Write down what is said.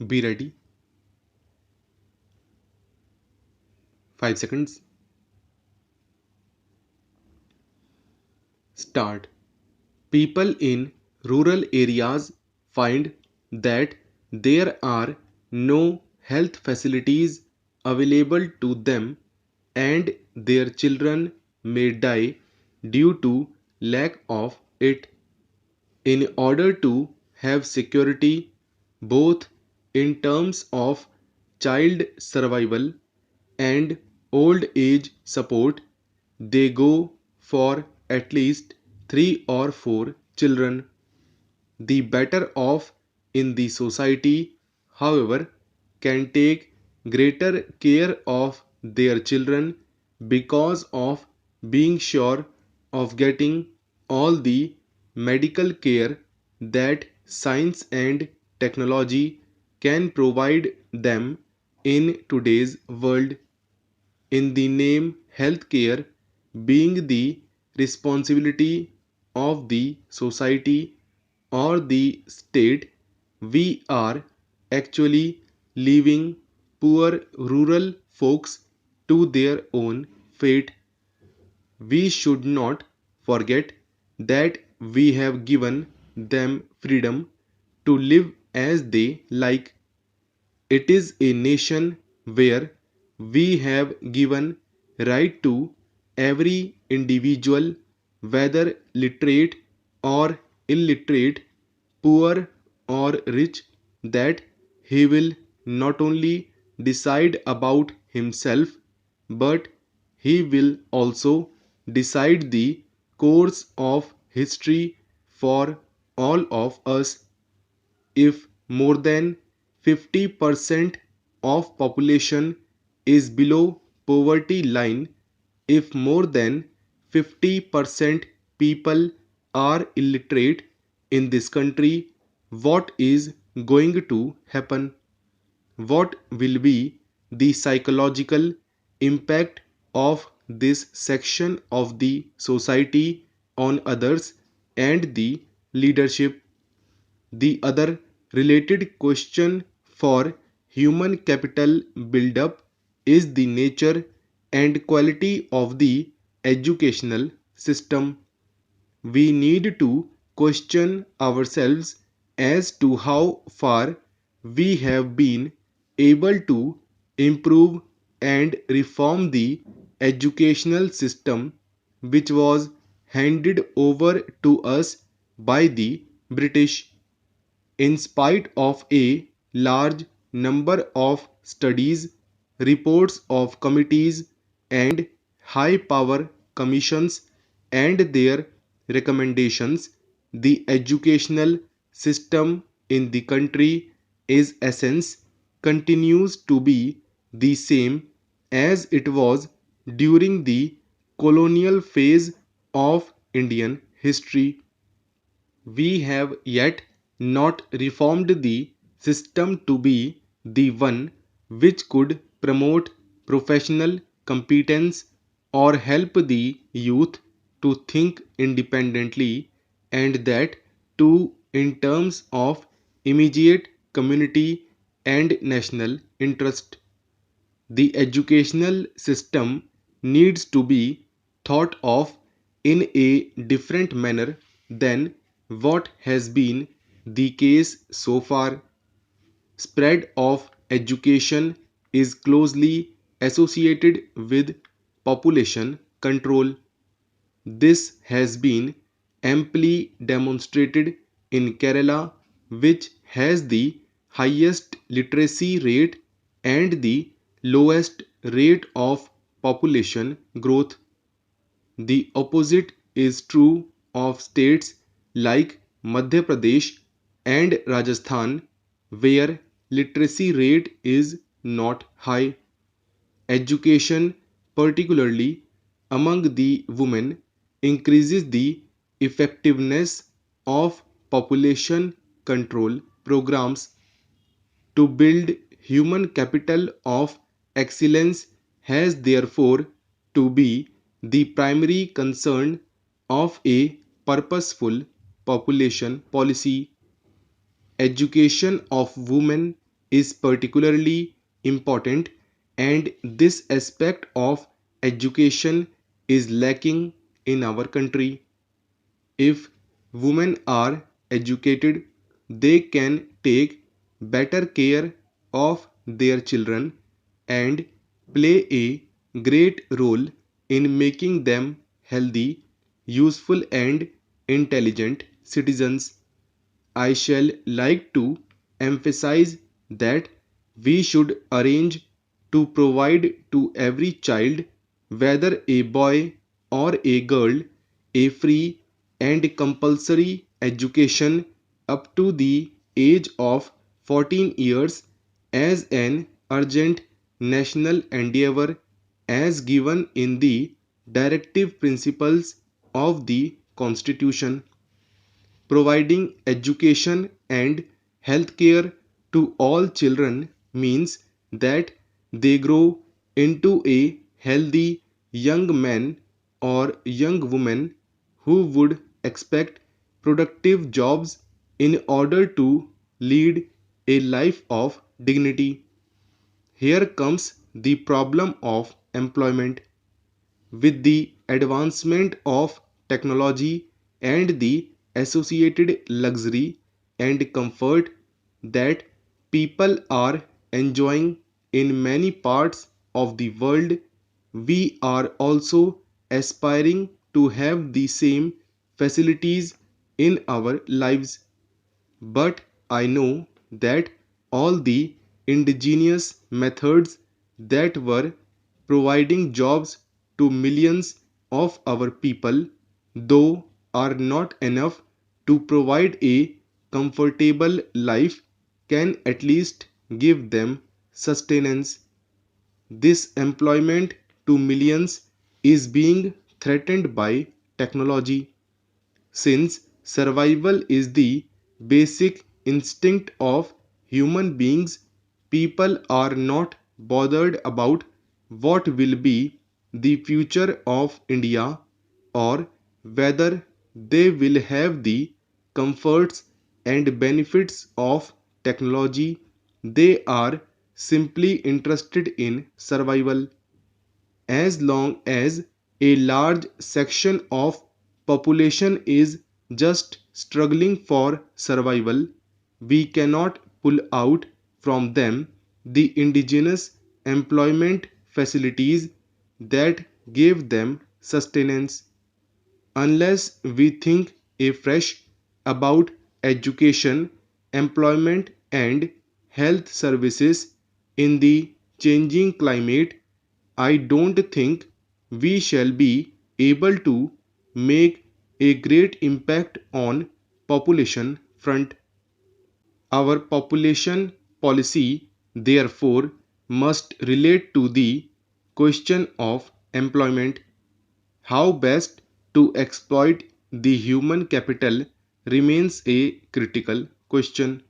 Be ready. 5 seconds. Start. People in rural areas find that there are no health facilities available to them and their children may die due to lack of it. In order to have security both in terms of child survival and old age support, they go for at least 3 or 4 children. The better off in the society, however, can take greater care of their children because of being sure of getting all the medical care that science and technology can provide them in today's world. In the name healthcare being the responsibility of the society or the state, we are actually leaving poor rural folks to their own fate. We should not forget that we have given them freedom to live as they like. It is a nation where we have given right to every individual, whether literate or illiterate, poor or rich, that he will not only decide about himself, but he will also decide the course of history for all of us. If more than 50% of population is below poverty line, if more than 50% people are illiterate in this country, what is going to happen? What will be the psychological impact of this section of the society on others and the leadership? The other related question for human capital buildup is the nature and quality of the educational system. We need to question ourselves as to how far we have been able to improve and reform the educational system which was handed over to us by the British. In spite of a large number of studies, reports of committees and high power commissions and their recommendations, the educational system in the country is essence continues to be the same as it was during the colonial phase of Indian history. We have yet not reformed the system to be the one which could promote professional competence or help the youth to think independently, and that too in terms of immediate community and national interest. The educational system needs to be thought of in a different manner than what has been the case so far. Spread of education is closely associated with population control. This has been amply demonstrated in Kerala, which has the highest literacy rate and the lowest rate of population growth. The opposite is true of states like Madhya Pradesh and Rajasthan, where literacy rate is not high. Education, particularly among the women, increases the effectiveness of population control programs. To build human capital of excellence has therefore to be the primary concern of a purposeful population policy. Education of women is particularly important, and this aspect of education is lacking in our country. If women are educated, they can take better care of their children and play a great role in making them healthy, useful, and intelligent citizens. I shall like to emphasize that we should arrange to provide to every child, whether a boy or a girl, a free and compulsory education up to the age of 14 years as an urgent national endeavor as given in the directive principles of the Constitution. Providing education and healthcare to all children means that they grow into a healthy young man or young woman who would expect productive jobs in order to lead a life of dignity. Here comes the problem of employment. With the advancement of technology and the associated luxury and comfort that people are enjoying in many parts of the world, we are also aspiring to have the same facilities in our lives. But I know that all the indigenous methods that were providing jobs to millions of our people, though are not enough to provide a comfortable life, can at least give them sustenance. This employment to millions is being threatened by technology. Since survival is the basic instinct of human beings, people are not bothered about what will be the future of India or whether they will have the comforts and benefits of technology. They are simply interested in survival. As long as a large section of population is just struggling for survival, we cannot pull out from them the indigenous employment facilities that gave them sustenance. Unless we think afresh about education, employment, and health services in the changing climate, I don't think we shall be able to make a great impact on population front. Our population policy, therefore, must relate to the question of employment. How best to exploit the human capital remains a critical question.